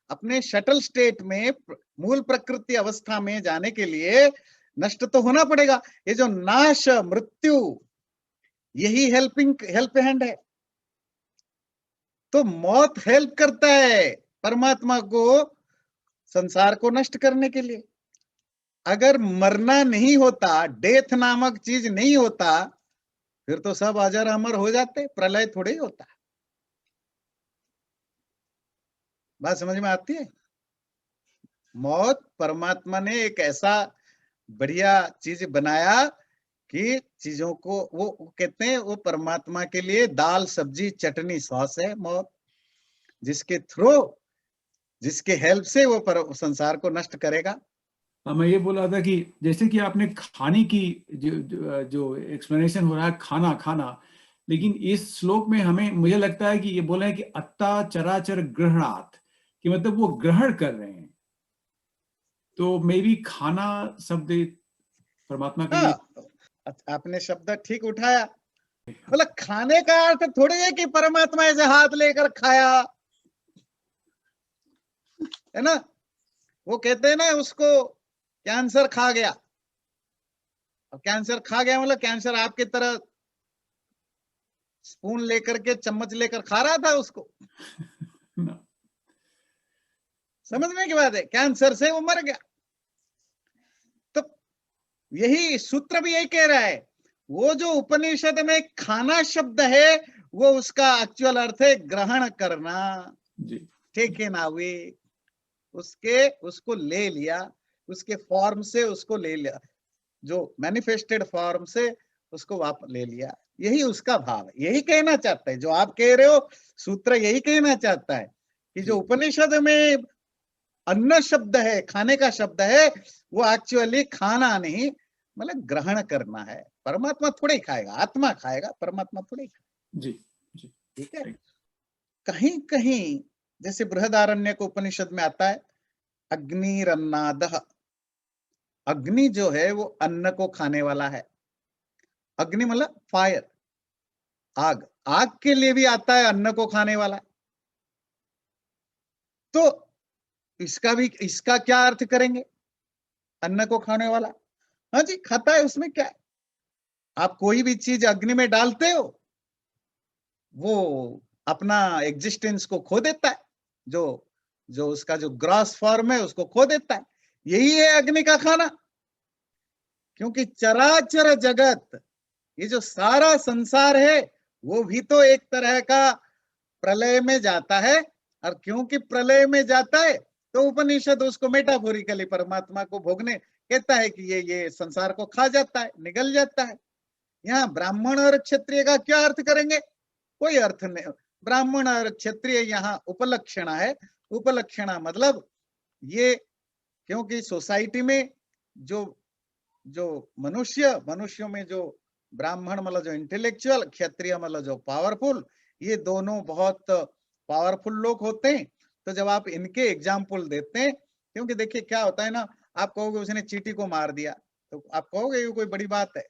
अपने शटल स्टेट में मूल प्रकृति अवस्था में जाने के लिए नष्ट तो होना पड़ेगा। ये जो नाश, मृत्यु, यही हेल्प हैंड है। तो मौत हेल्प करता है परमात्मा को संसार को नष्ट करने के लिए। अगर मरना नहीं होता, डेथ नामक चीज नहीं होता, फिर तो सब अजर अमर हो जाते, प्रलय थोड़े ही होता। बात समझ में आती है? मौत परमात्मा ने एक ऐसा बढ़िया चीज बनाया कि चीजों को वो कहते हैं, वो परमात्मा के लिए दाल सब्जी चटनी सॉस है मौत, जिसके थ्रू, जिसके हेल्प से वो संसार को नष्ट करेगा। मैं ये बोल रहा था कि जैसे कि आपने खाने की जो एक्सप्लेनेशन हो रहा है, खाना खाना, लेकिन इस श्लोक में हमें, मुझे लगता है कि ये बोल रहे हैं कि अत्ता चराचर ग्रहणात्, कि मतलब वो ग्रहण कर रहे हैं। तो मे भी खाना शब्द परमात्मा के लिए। हाँ, आपने शब्द ठीक उठाया। मतलब खाने का अर्थ थोड़ी है कि परमात्मा ऐसे हाथ लेकर खाया, है ना। वो कहते हैं ना उसको, कैंसर खा गया। अब कैंसर खा गया मतलब कैंसर आपकी तरह स्पून लेकर के, चम्मच लेकर खा रहा था उसको। समझने की बात है, कैंसर से वो मर गया। तो यही सूत्र भी यही कह रहा है। वो जो उपनिषद में खाना शब्द है, वो उसका एक्चुअल अर्थ है ग्रहण करना। जी। टेकन अवे, उसको ले लिया, उसके फॉर्म से उसको ले लिया, जो मैनिफेस्टेड फॉर्म से उसको वापस ले लिया। यही उसका भाव है, यही कहना चाहता है जो आप कह रहे हो। सूत्र यही कहना चाहता है कि जो उपनिषद में अन्न शब्द है, खाने का शब्द है, वो एक्चुअली खाना नहीं, मतलब ग्रहण करना है। परमात्मा थोड़े खाएगा, आत्मा खाएगा, परमात्मा थोड़े खाएगा। जी जी, ठीक है। कहीं कहीं जैसे बृहदारण्यक उपनिषद में आता है, अग्निरन्नादः, अग्नि जो है वो अन्न को खाने वाला है। अग्नि मतलब फायर, आग, आग के लिए भी आता है अन्न को खाने वाला। तो इसका क्या अर्थ करेंगे? अन्न को खाने वाला, हाँ जी खाता है, उसमें क्या है। आप कोई भी चीज अग्नि में डालते हो, वो अपना एग्जिस्टेंस को खो देता है, जो जो उसका जो ग्रॉस फॉर्म है उसको खो देता है। यही है अग्नि का खाना। क्योंकि चराचर जगत, ये जो सारा संसार है, वो भी तो एक तरह का प्रलय में जाता है। और क्योंकि प्रलय में जाता है, तो उपनिषद उसको मेटाफोरिकली परमात्मा को भोगने कहता है कि ये संसार को खा जाता है, निगल जाता है। यहाँ ब्राह्मण और क्षत्रिय का क्या अर्थ करेंगे? कोई अर्थ नहीं। ब्राह्मण और क्षत्रिय यहाँ उपलक्षणा है। उपलक्षणा मतलब ये, क्योंकि सोसाइटी में जो जो मनुष्यों में जो ब्राह्मण मतलब जो इंटेलेक्चुअल, क्षत्रिय मतलब जो पावरफुल, ये दोनों बहुत पावरफुल लोग होते हैं। तो जब आप इनके एग्जाम्पल देते हैं, क्योंकि देखिए क्या होता है ना, आप कहोगे उसने चींटी को मार दिया, तो आप कहोगे ये कोई बड़ी बात है,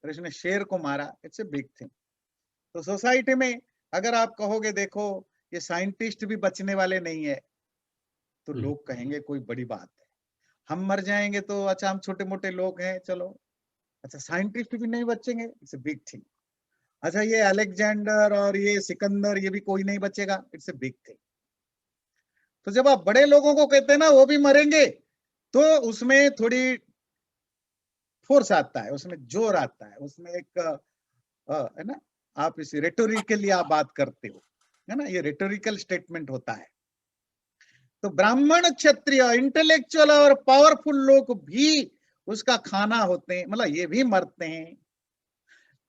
और इसने शेर को मारा, इट्स ए बिग थिंग। तो सोसाइटी में अगर आप कहोगे देखो ये साइंटिस्ट भी बचने वाले नहीं है, तो लोग कहेंगे कोई बड़ी बात है। हम मर जाएंगे तो अच्छा हम छोटे मोटे लोग हैं, चलो। अच्छा साइंटिस्ट भी नहीं बचेंगे, इट्स ए बिग थिंग। अच्छा ये अलेक्जेंडर और ये सिकंदर, ये भी कोई नहीं बचेगा, इट्स ए बिग थिंग। तो जब आप बड़े लोगों को कहते हैं ना वो भी मरेंगे, तो उसमें थोड़ी फोर्स आता है, उसमें जोर आता है, उसमें एक है ना, आप इस रेटोरिकली आप बात करते हो, है ना, ये रेटोरिकल स्टेटमेंट होता है। तो ब्राह्मण क्षत्रिय इंटेलेक्चुअल और पावरफुल लोग भी उसका खाना होते हैं, मतलब ये भी मरते हैं।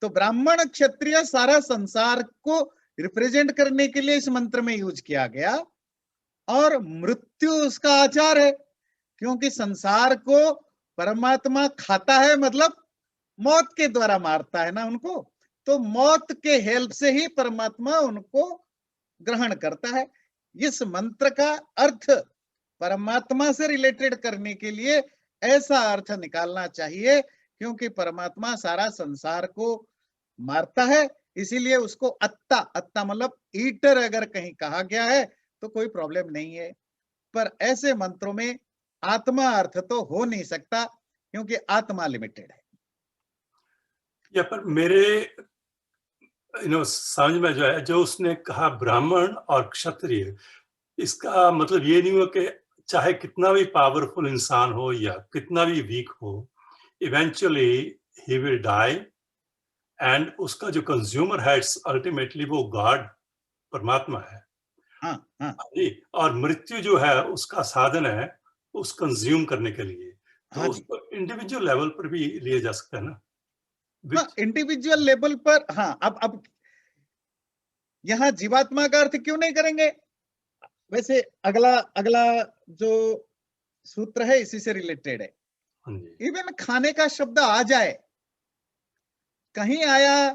तो ब्राह्मण क्षत्रिय सारा संसार को रिप्रेजेंट करने के लिए इस मंत्र में यूज किया गया। और मृत्यु उसका आचार है, क्योंकि संसार को परमात्मा खाता है, मतलब मौत के द्वारा मारता है ना उनको। तो मौत के हेल्प से ही परमात्मा उनको ग्रहण करता है। इस मंत्र का अर्थ परमात्मा से रिलेटेड करने के लिए ऐसा अर्थ निकालना चाहिए, क्योंकि परमात्मा सारा संसार को मारता है। इसीलिए उसको अत्ता, अत्ता मतलब ईटर अगर कहीं कहा गया है तो कोई प्रॉब्लम नहीं है। पर ऐसे मंत्रों में आत्मा अर्थ तो हो नहीं सकता, क्योंकि आत्मा लिमिटेड है। या पर मेरे समझ में जो है, जो उसने कहा ब्राह्मण और क्षत्रिय, इसका मतलब ये नहीं हुआ कि चाहे कितना भी पावरफुल इंसान हो या कितना भी वीक हो, eventually he will die, and उसका जो कंज्यूमर है अल्टीमेटली वो गॉड, परमात्मा है। हाँ हाँ जी, और मृत्यु जो है उसका साधन है उस कंज्यूम करने के लिए, तो हाँ जी, उसको इंडिविजुअल लेवल पर भी लिया जा सकता है ना। हाँ इंडिविजुअल लेवल पर। हाँ, अब यहाँ जीवात्मा का अर्थ क्यों नहीं करेंगे? वैसे अगला अगला जो सूत्र है इसी से रिलेटेड है। हाँ जी, इवन खाने का शब्द आ जाए, कहीं आया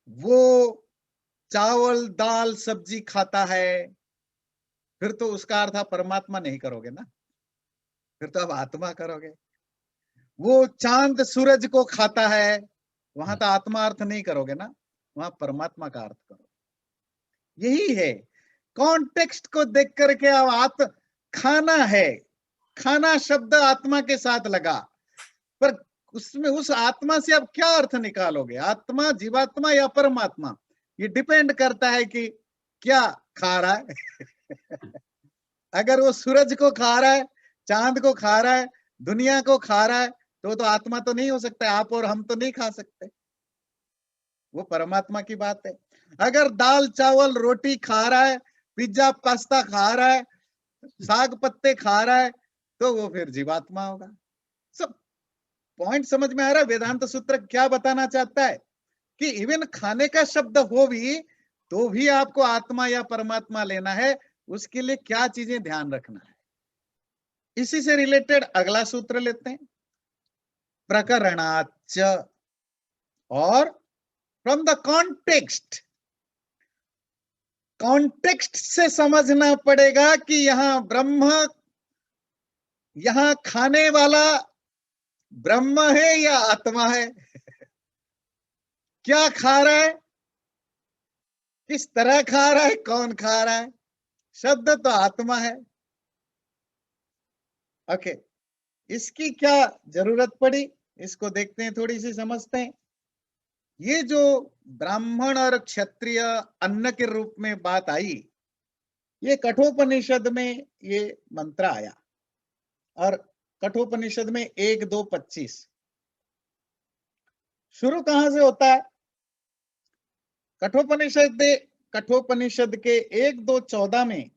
वो चावल दाल सब्जी खाता है, फिर तो उसका अर्थ आप परमात्मा नहीं करोगे ना, फिर तो आप आत्मा करोगे। वो चांद सूरज को खाता है, वहां तो आत्मा अर्थ नहीं करोगे ना, वहां परमात्मा का अर्थ करो। यही है, कॉन्टेक्स्ट को देख करके अब खाना है, खाना शब्द आत्मा के साथ लगा, पर उसमें उस आत्मा से आप क्या अर्थ निकालोगे? आत्मा जीवात्मा या परमात्मा, ये डिपेंड करता है कि क्या खा रहा है। अगर वो सूरज को खा रहा है, चांद को खा रहा है, दुनिया को खा रहा है, तो आत्मा तो नहीं हो सकता। आप और हम तो नहीं खा सकते, वो परमात्मा की बात है। अगर दाल चावल रोटी खा रहा है, पिज्जा पास्ता खा रहा है, साग पत्ते खा रहा है, तो वो फिर जीवात्मा होगा। सब पॉइंट समझ में आ रहा है? वेदांत सूत्र क्या बताना चाहता है कि इवन खाने का शब्द हो भी तो भी आपको आत्मा या परमात्मा लेना है, उसके लिए क्या चीजें ध्यान रखना है। इसी से रिलेटेड अगला सूत्र लेते हैं, प्रकरणाच्च, और फ्रॉम द कॉन्टेक्स्ट, कॉन्टेक्स्ट से समझना पड़ेगा कि यहां ब्रह्म, यहां खाने वाला ब्रह्म है या आत्मा है। क्या खा रहा है, किस तरह खा रहा है, कौन खा रहा है? शब्द तो आत्मा है। ओके, इसकी क्या जरूरत पड़ी, इसको देखते हैं, थोड़ी सी समझते हैं। ये जो ब्राह्मण और क्षत्रिय अन्न के रूप में बात आई, ये कठोपनिषद में ये मंत्र आया, और कठोपनिषद में 1:2:25 शुरू कहां से होता है? कठोपनिषद के 1:2:14 में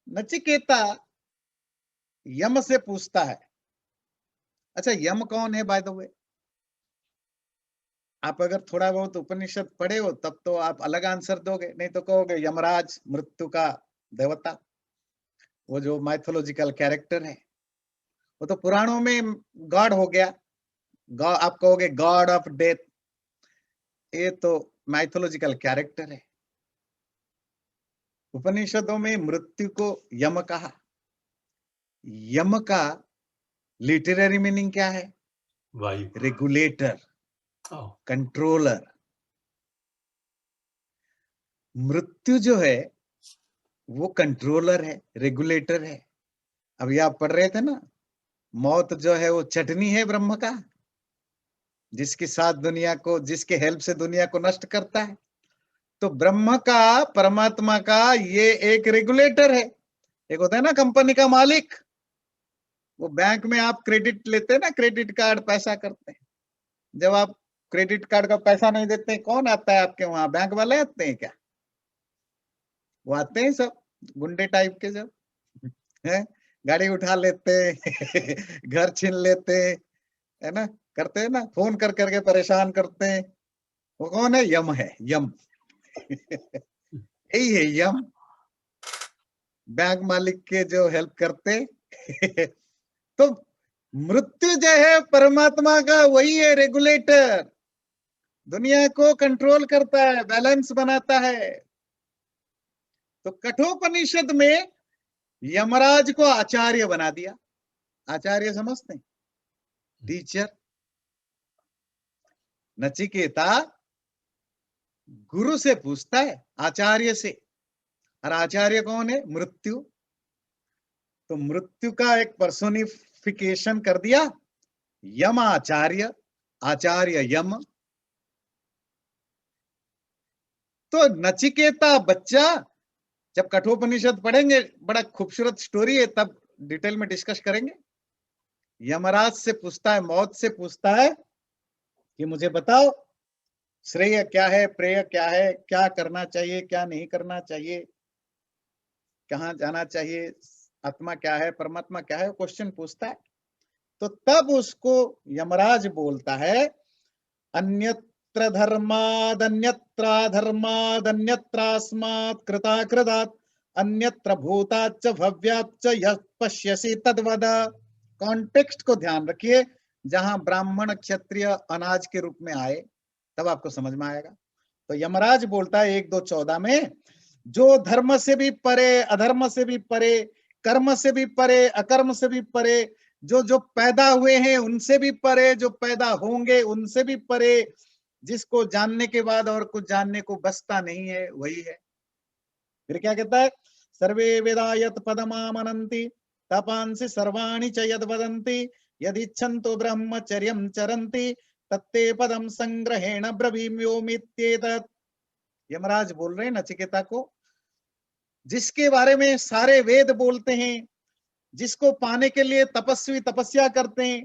नचिकेता यम से पूछता है। अच्छा, यम कौन है बाय द वे? आप अगर थोड़ा बहुत उपनिषद पढ़े हो तब तो आप अलग आंसर दोगे, नहीं तो कहोगे यमराज, मृत्यु का देवता, वो जो माइथोलॉजिकल कैरेक्टर है, वो तो पुराणों में गॉड हो गया। आप कहोगे गॉड ऑफ डेथ, ये तो माइथोलॉजिकल कैरेक्टर है। उपनिषदों में मृत्यु को यम कहा। यम का लिटरेरी मीनिंग क्या है? वायु, रेगुलेटर, कंट्रोलर। मृत्यु जो है वो कंट्रोलर है, रेगुलेटर है। अभी आप पढ़ रहे थे ना, मौत जो है वो चटनी है ब्रह्म का, जिसके साथ दुनिया को, जिसके हेल्प से दुनिया को नष्ट करता है। तो ब्रह्म का, परमात्मा का ये एक रेगुलेटर है। एक होता है ना कंपनी का मालिक, वो बैंक में आप क्रेडिट लेते हैं ना, क्रेडिट कार्ड पैसा करते हैं, जब आप क्रेडिट कार्ड का पैसा नहीं देते हैं, कौन आता है आपके वहां? बैंक वाले आते हैं क्या? वो आते हैं सब गुंडे टाइप के, जब है गाड़ी उठा लेते घर छीन लेते, है ना, करते हैं ना, फोन कर करके परेशान करते हैं। वो कौन है? यम है, यम। यही है यम, बैंक मालिक के जो हेल्प करते। तो मृत्यु जो है परमात्मा का, वही है रेगुलेटर, दुनिया को कंट्रोल करता है, बैलेंस बनाता है। तो कठोपनिषद में यमराज को आचार्य बना दिया। आचार्य समझते हैं? टीचर। नचिकेता गुरु से पूछता है, आचार्य से, और आचार्य कौन है? मृत्यु। तो मृत्यु का एक पर्सोनिफिकेशन कर दिया यम आचार्य, आचार्य यम। तो नचिकेता बच्चा, जब कठोपनिषद पढ़ेंगे बड़ा खूबसूरत स्टोरी है, तब डिटेल में डिस्कस करेंगे। यमराज से पूछता है, मौत से पूछता है कि मुझे बताओ श्रेय क्या है, प्रेय क्या है, क्या करना चाहिए, क्या नहीं करना चाहिए, कहाँ जाना चाहिए, आत्मा क्या है, परमात्मा क्या है, क्वेश्चन पूछता है। तो तब उसको यमराज बोलता है, अन्यत्र धर्माद अन्यत्र धर्माद अन्यत्रास्मात् कृताकृतात् अन्यत्र भूताच्च भव्याच्च यः पश्यसि तद्वद। कॉन्टेक्स्ट को ध्यान रखिए, जहां ब्राह्मण क्षत्रिय अनाज के रूप में आए तब आपको समझ में आएगा। तो यमराज बोलता है 1-2-14 में, जो धर्म से भी परे, अधर्म से भी परे, कर्म से भी परे, अकर्म से भी परे, जो जो पैदा हुए हैं उनसे भी परे, जो पैदा होंगे उनसे भी परे, जिसको जानने के बाद और कुछ जानने को बचता नहीं है, वही है। फिर क्या कहता है, सर्वे वेदा यत् पदमामनन्ति तपांसि सर्वाणि च यद् वदन्ति यदिच्छन्तो ब्रह्मचर्यं चरन्ति तत्ते पदम संग्रहेण ब्रवीम्योमित्येतत्। यमराज बोल रहे हैं नचिकेता को, जिसके बारे में सारे वेद बोलते हैं, जिसको पाने के लिए तपस्वी तपस्या करते हैं,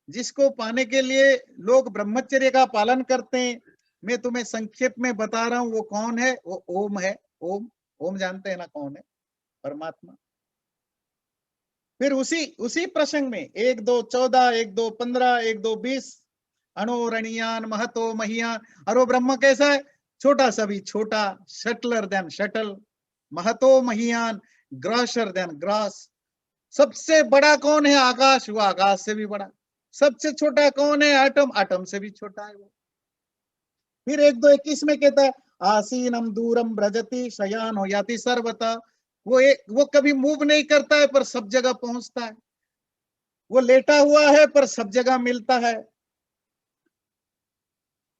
जिसको पाने के लिए लोग ब्रह्मचर्य का पालन करते हैं, मैं तुम्हें संक्षेप में बता रहा हूं वो कौन है। वो ओम है। ओम, ओम जानते हैं ना कौन है, परमात्मा। फिर उसी प्रसंग में 1-2-14, 1-2-15, 1-2-20, अणोरणीयान महतो महियान। और वो ब्रह्म कैसा है, छोटा सा भी छोटा, शटलर देन शटल, महतो महियान, ग्रॉसर देन ग्रॉस। सबसे बड़ा कौन है, आकाश, वो आकाश से भी बड़ा। सबसे छोटा कौन है, एटम, एटम से भी छोटा है वो। फिर 1-2-21 में कहता है, आसीनम दूरम ब्रजति शयानो याति सर्वता। वो कभी मूव नहीं करता है पर सब जगह पहुंचता है। वो लेटा हुआ है पर सब जगह मिलता है।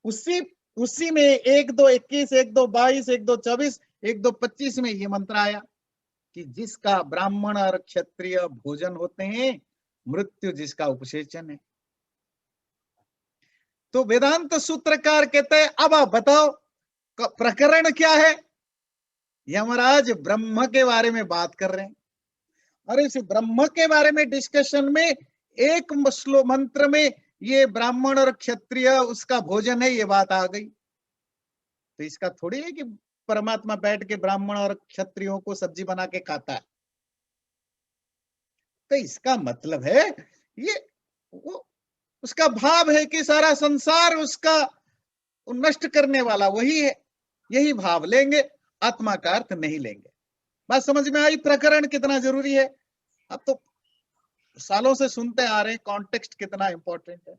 उसी में 1-2-21, 1-2-22, 1-2-24, 1-2-25 में ये मंत्र आया कि जिसका ब्राह्मण और क्षत्रिय भोजन होते हैं, मृत्यु जिसका उपसेचन है। तो वेदांत सूत्रकार कहते हैं, अब आप बताओ प्रकरण क्या है। यमराज ब्रह्म के बारे में बात कर रहे हैं, और इस ब्रह्म के बारे में डिस्कशन में एक मंत्र में ये ब्राह्मण और क्षत्रिय उसका भोजन है, ये बात आ गई। तो इसका थोड़ी है कि परमात्मा बैठ के ब्राह्मण और क्षत्रियों को सब्जी बना के खाता है। तो इसका मतलब है ये वो उसका भाव है कि सारा संसार उसका नष्ट करने वाला वही है। यही भाव लेंगे, आत्मा का अर्थ नहीं लेंगे। बात समझ में आई, प्रकरण कितना जरूरी है। अब तो सालों से सुनते आ रहे हैं, कॉन्टेक्स्ट कितना इंपॉर्टेंट है।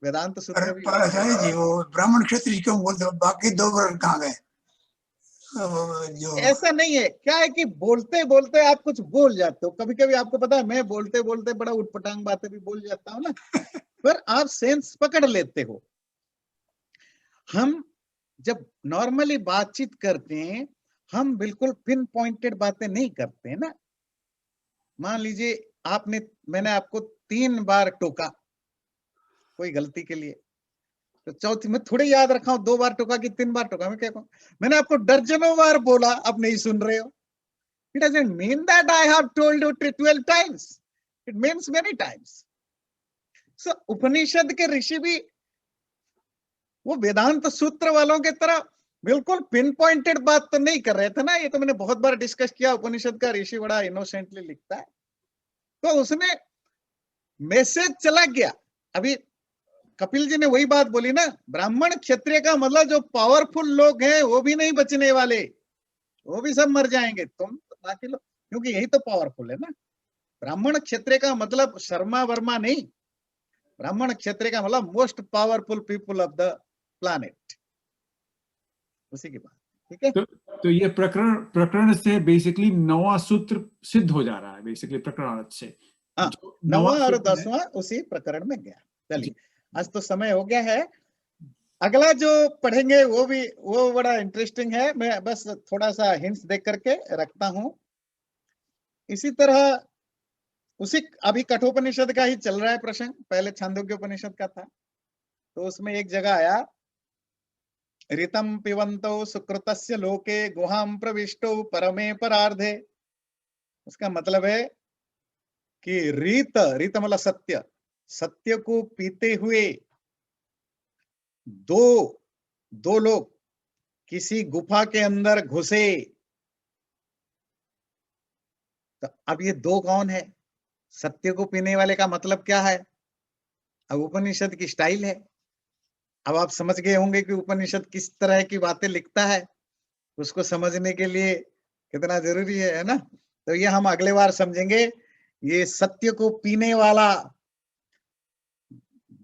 वेदांत सूत्र भी आचार्य जी, वो ब्राह्मण क्षत्रिय क्यों बोलते, बाकी 2 वर्ण कहाँ गए? जो ऐसा नहीं है, क्या है कि बोलते बोलते आप कुछ बोल जाते हो। कभी कभी आपको पता है, मैं बोलते बोलते बड़ा उटपटांग बातें भी बोल जाता हूँ ना, पर आप सेंस पकड़ लेते हो। हम जब नॉर्मली बातचीत करते हैं, हम बिल्कुल पिन पॉइंटेड बातें नहीं करते ना। मान लीजिए मैंने आपको 3 बार टोका कोई गलती के लिए, तो चौथी में थोड़ी याद रखा हूं 2 बार टोका कि 3 बार टोका। मैं क्या कहूं, मैंने आपको दर्जनों बार बोला, अब नहीं सुन रहे हो। It doesn't mean that I have told you 12 times. It means many times. So उपनिषद के ऋषि भी वो वेदांत सूत्र वालों के तरह बिल्कुल पिन पॉइंटेड बात तो नहीं कर रहे थे ना। ये तो मैंने बहुत बार डिस्कस किया, उपनिषद का ऋषि बड़ा इनोसेंटली लिखता है, तो उसमें मैसेज चला गया। अभी कपिल जी ने वही बात बोली ना, ब्राह्मण क्षत्रिय का मतलब जो पावरफुल लोग हैं वो भी नहीं बचने वाले, वो भी सब मर जाएंगे। तुम बाकी लोग, क्योंकि यही तो पावरफुल है ना। ब्राह्मण क्षत्रिय का मतलब शर्मा वर्मा नहीं, ब्राह्मण क्षत्रिय का मतलब most powerful people of the planet, उसी की बात। ठीक है, तो ये प्रकरण से बेसिकली 9वां सूत्र सिद्ध हो जा रहा है, बेसिकली प्रकरण से। हाँ, 9वां और 10वां उसी प्रकरण में गया। चलिए, आज तो समय हो गया है। अगला जो पढ़ेंगे वो बड़ा इंटरेस्टिंग है। मैं बस थोड़ा सा हिंट्स देख करके रखता हूं। इसी तरह उसी अभी कठोपनिषद का ही चल रहा है प्रसंग, पहले छांदोग्य उपनिषद का था। तो उसमें एक जगह आया, ऋतम पिबंतो सुकृतस्य लोके गुहाम प्रविष्टो परमे परार्धे। उसका मतलब है कि रीत मतलब सत्य, सत्य को पीते हुए दो लोग किसी गुफा के अंदर घुसे। तो अब ये दो कौन है? सत्य को पीने वाले का मतलब क्या है? अब उपनिषद की स्टाइल है। अब आप समझ गए होंगे कि उपनिषद किस तरह की बातें लिखता है, उसको समझने के लिए कितना जरूरी है ना? तो ये हम अगले बार समझेंगे। ये सत्य को पीने वाला,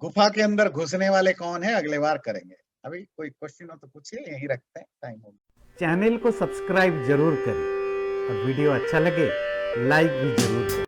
गुफा के अंदर घुसने वाले कौन है, अगले बार करेंगे। अभी कोई क्वेश्चन हो तो पूछिए, यहीं रखते हैं, टाइम हो गया। चैनल को सब्सक्राइब जरूर करें और वीडियो अच्छा लगे लाइक भी जरूर करें।